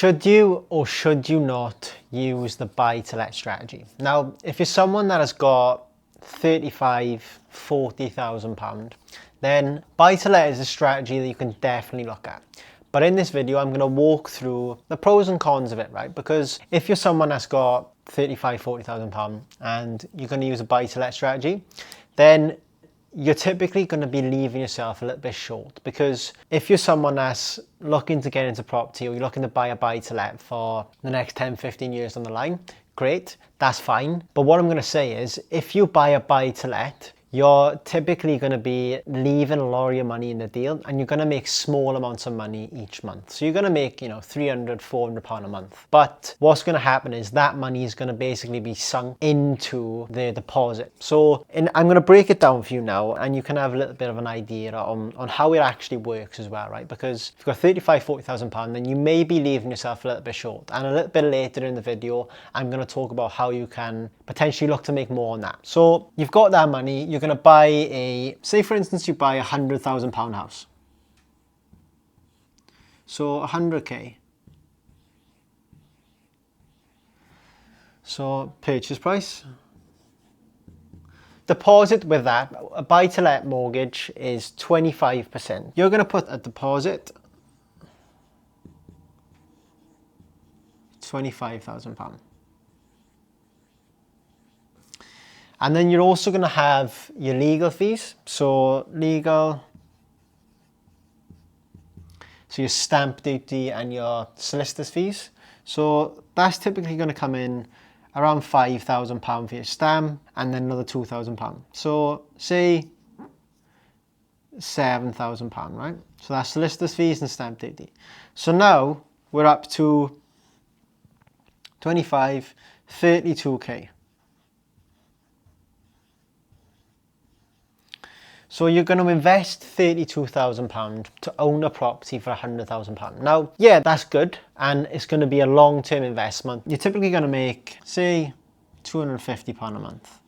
Should you or should you not use the buy-to-let strategy? Now, if you're someone that has got 35, 40,000 pound, then buy-to-let is a strategy that you can definitely look at. But in this video, I'm going to walk through the pros and cons of it, right? Because if you're someone that's got 35, 40,000 pound and you're going to use a buy-to-let strategy, then you're typically going to be leaving yourself a little bit short, because if you're someone that's looking to get into property or you're looking to buy a buy-to-let for the next 10, 15 years down the line, great, that's fine. But what I'm going to say is, if you buy a buy-to-let, you're typically going to be leaving a lot of your money in the deal, and you're going to make small amounts of money each month. So you're going to make, 300, 400 pound a month. But what's going to happen is that money is going to basically be sunk into the deposit. So I'm going to break it down for you now, and you can have a little bit of an idea on how it actually works as well, right? Because if you've got 35, 40,000 pound, then you may be leaving yourself a little bit short. And a little bit later in the video, I'm going to talk about how you can potentially look to make more on that. So you've got that money, you're going to buy say for instance, you buy £100,000 house. So 100k. So purchase price. Deposit with that, a buy-to-let mortgage is 25%. You're going to put a deposit, £25,000. And then you're also going to have your legal fees. So your stamp duty and your solicitor's fees. So that's typically going to come in around £5,000 for your stamp, and then another £2,000. So say £7,000, right? So that's solicitor's fees and stamp duty. So now we're up to 25, 32k. So you're going to invest £32,000 to own a property for £100,000. Now, yeah, that's good, and it's going to be a long-term investment. You're typically going to make, say, £250 a month.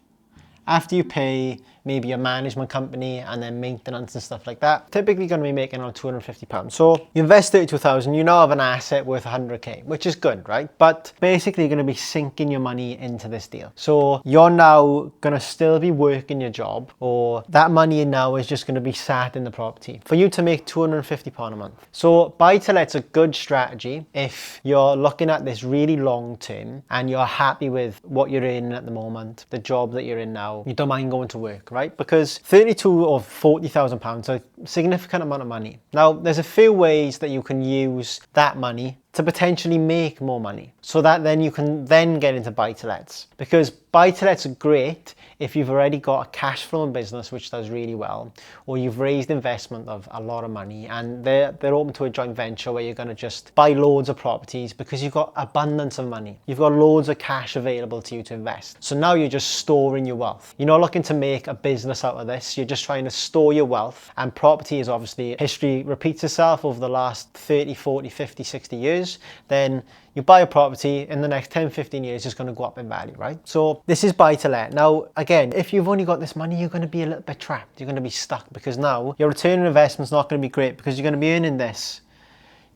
After you pay maybe a management company and then maintenance and stuff like that, typically going to be making around £250. So you invest 32,000, you now have an asset worth 100k, which is good, right? But basically you're going to be sinking your money into this deal. So you're now going to still be working your job, or that money now is just going to be sat in the property for you to make £250 a month. So buy-to-let's a good strategy if you're looking at this really long term and you're happy with what you're in at the moment, the job that you're in now, you don't mind going to work, right? Because 32 or 40,000 pounds is a significant amount of money. Now, there's a few ways that you can use that money to potentially make more money, so that then you can then get into buy-to-lets. Because buy-to-lets are great if you've already got a cash flowing business which does really well, or you've raised investment of a lot of money and they're open to a joint venture where you're going to just buy loads of properties because you've got abundance of money. You've got loads of cash available to you to invest. So now you're just storing your wealth. You're not looking to make a business out of this. You're just trying to store your wealth. And property is obviously, history repeats itself over the last 30, 40, 50, 60 years. Then you buy a property, in the next 10, 15 years, it's going to go up in value, right? So this is buy-to-let. Now, again, if you've only got this money, you're going to be a little bit trapped. You're going to be stuck, because now your return on investment is not going to be great, because you're going to be earning this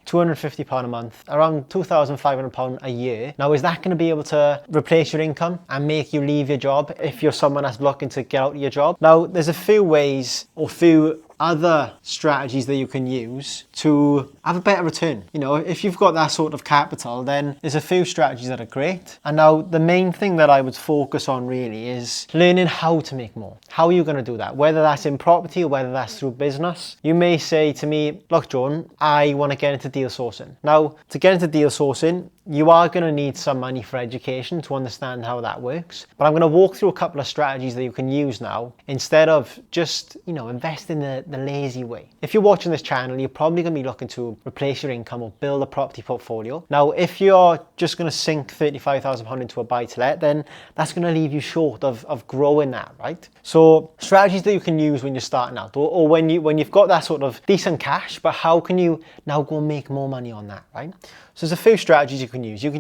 £250 a month, around £2,500 a year. Now, is that going to be able to replace your income and make you leave your job if you're someone that's looking to get out of your job? Now, there's a few ways or few other strategies that you can use to have a better return. If you've got that sort of capital, then there's a few strategies that are great. And now the main thing that I would focus on really is learning how to make more. How are you going to do that? Whether that's in property or whether that's through business. You may say to me, look, John, I want to get into deal sourcing. Now, to get into deal sourcing, you are going to need some money for education to understand how that works. But I'm going to walk through a couple of strategies that you can use now, instead of just, invest in the lazy way. If you're watching this channel, you're probably going to be looking to replace your income or build a property portfolio. Now, if you're just going to sink £35,000 into a buy-to-let, then that's going to leave you short of growing that, right? So strategies that you can use when you're starting out, or when you've got that sort of decent cash, but how can you now go and make more money on that, right? So there's a few strategies you can use. You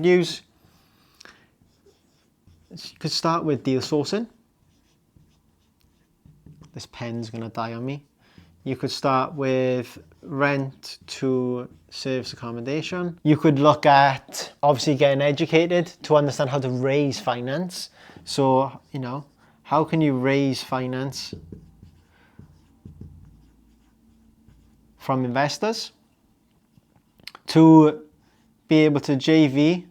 could start with deal sourcing. This pen's going to die on me. You could start with rent to service accommodation. You could look at obviously getting educated to understand how to raise finance. So, how can you raise finance from investors to be able to JV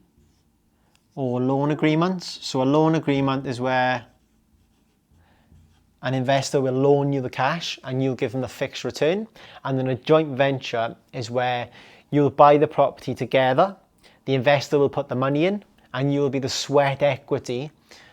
or loan agreements. So a loan agreement is where an investor will loan you the cash and you'll give them the fixed return. And then a joint venture is where you'll buy the property together, the investor will put the money in, and you'll be the sweat equity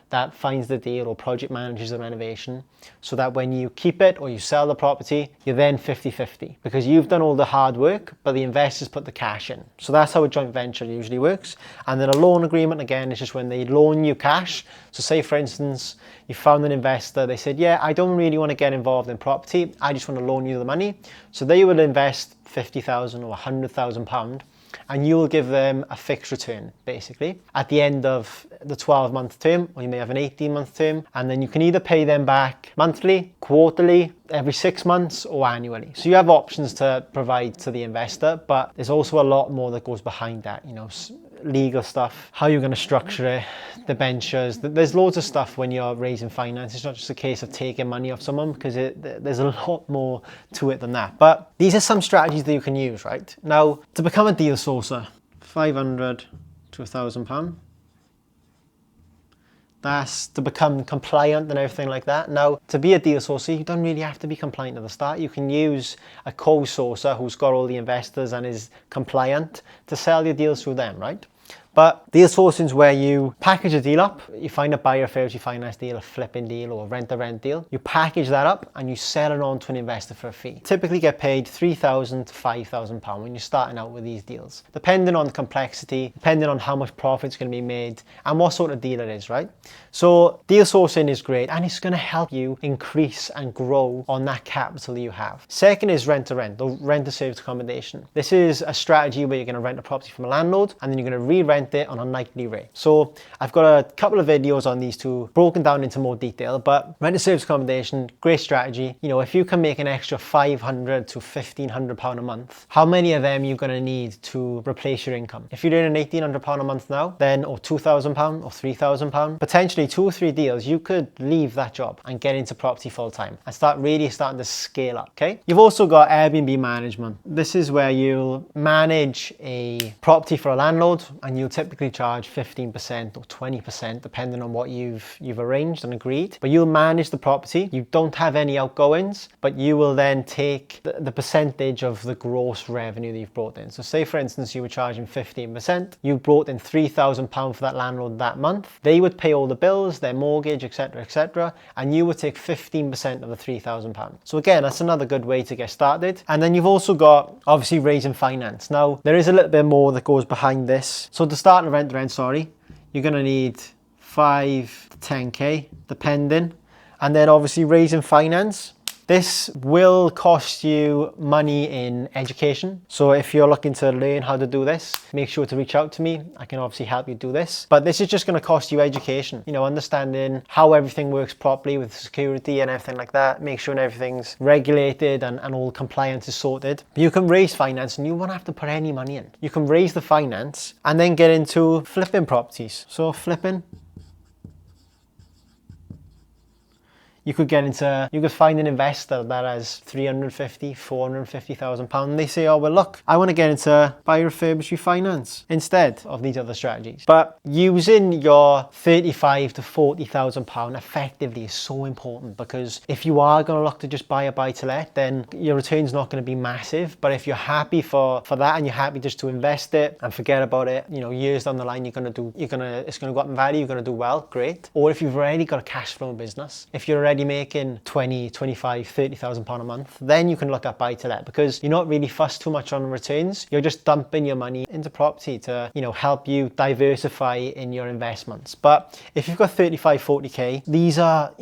that finds the deal or project manages the renovation, so that when you keep it or you sell the property, you're then 50-50 because you've done all the hard work, but the investors put the cash in. So that's how a joint venture usually works. And then a loan agreement, again, is just when they loan you cash. So say, for instance, you found an investor, they said, yeah, I don't really want to get involved in property, I just want to loan you the money. So they will invest £50,000 or £100,000 and you will give them a fixed return, basically, at the end of the 12-month term, or you may have an 18-month term, and then you can either pay them back monthly, quarterly, every 6 months, or annually. So you have options to provide to the investor, but there's also a lot more that goes behind that, legal stuff, how you're going to structure it, debentures. There's loads of stuff when you're raising finance. It's not just a case of taking money off someone, because there's a lot more to it than that. But these are some strategies that you can use, right? Now, to become a deal sourcer, £500 to £1,000. That's to become compliant and everything like that. Now, to be a deal sourcer, you don't really have to be compliant at the start. You can use a co-sourcer who's got all the investors and is compliant to sell your deals through them, right? But deal sourcing is where you package a deal up. You find a buyer for a finance deal, a flipping deal, or a rent-to-rent deal. You package that up and you sell it on to an investor for a fee. Typically get paid £3,000 to £5,000 when you're starting out with these deals, depending on the complexity, depending on how much profit's going to be made, and what sort of deal it is, right? So deal sourcing is great, and it's going to help you increase and grow on that capital you have. Second is rent-to-rent, or rent-to-service accommodation. This is a strategy where you're going to rent a property from a landlord, and then you're going to re-rent it on a nightly rate. So I've got a couple of videos on these two broken down into more detail, but rent-to-service accommodation, great strategy. If you can make an extra £500 to £1,500 a month, how many of them you're going to need to replace your income? If you're doing £1,800 a month now, then, or £2,000 or £3,000, potentially 2 or 3 deals, you could leave that job and get into property full time and starting to scale up, okay? You've also got Airbnb management. This is where you'll manage a property for a landlord, and you'll typically charge 15% or 20% depending on what you've arranged and agreed. But you'll manage the property. You don't have any outgoings, but you will then take the percentage of the gross revenue that you've brought in. So say, for instance, you were charging 15%. You brought in £3,000 for that landlord that month. They would pay all the bills, their mortgage, etc., and you would take 15% of the £3,000. So again, that's another good way to get started. And then you've also got obviously raising finance. Now, there is a little bit more that goes behind this. So to start a rent-to-rent, you're going to need 5 to 10k depending, and then obviously raising finance. This will cost you money in education. So if you're looking to learn how to do this, make sure to reach out to me. I can obviously help you do this. But this is just going to cost you education, understanding how everything works properly with security and everything like that. Make sure everything's regulated and all compliance is sorted. But you can raise finance and you won't have to put any money in. You can raise the finance and then get into flipping properties. So flipping. You could find an investor that has £350,000, £450,000. They say, oh, well, look, I want to get into buy, refurbish, refinance instead of these other strategies. But using your £35,000 to £40,000 effectively is so important, because if you are going to look to just buy a buy-to-let, then your return's not going to be massive. But if you're happy for that and you're happy just to invest it and forget about it, years down the line, it's going to go up in value, you're going to do well, great. Or if you've already got a cash flow business, if you're already making 20, 25, £30,000 a month, then you can look at buy to let, because you're not really fussed too much on returns. You're just dumping your money into property to, help you diversify in your investments. But if you've got 35, 40k, these are,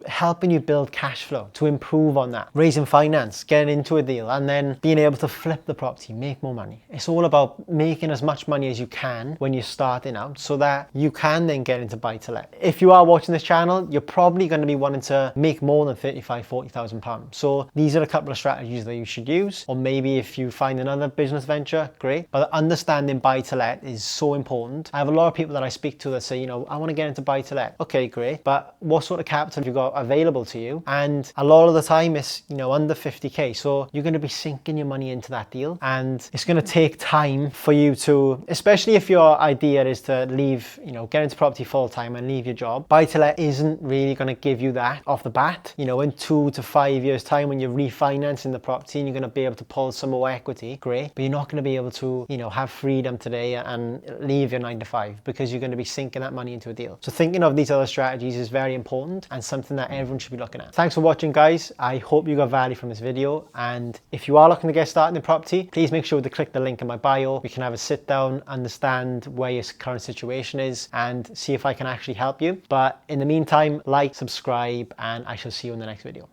helping you build cash flow to improve on that, raising finance, getting into a deal, and then being able to flip the property, make more money. It's all about making as much money as you can when you're starting out so that you can then get into buy to let. If you are watching this channel, you're probably going to be wanting to make more than 35, 40,000 pounds. So these are a couple of strategies that you should use. Or maybe if you find another business venture, great. But understanding buy to let is so important. I have a lot of people that I speak to that say, you know, I want to get into buy to let. Okay, great. But what sort of capital have you got available to you? And a lot of the time it's, you know, under 50K. So you're going to be sinking your money into that deal. And it's going to take time for you to, especially if your idea is to leave, you know, get into property full time and leave your job. Buy to let isn't really going to give you that off the bat. You know, in 2 to 5 years time when you're refinancing the property and you're going to be able to pull some more equity, great. But you're not going to be able to, you know, have freedom today and leave your 9 to 5 because you're going to be sinking that money into a deal. So thinking of these other strategies is very important and something that everyone should be looking at. Thanks for watching, guys. I hope you got value from this video. And if you are looking to get started in property, please make sure to click the link in my bio. We can have a sit down, understand where your current situation is and see if I can actually help you. But in the meantime, like, subscribe, and I shall see you in the next video.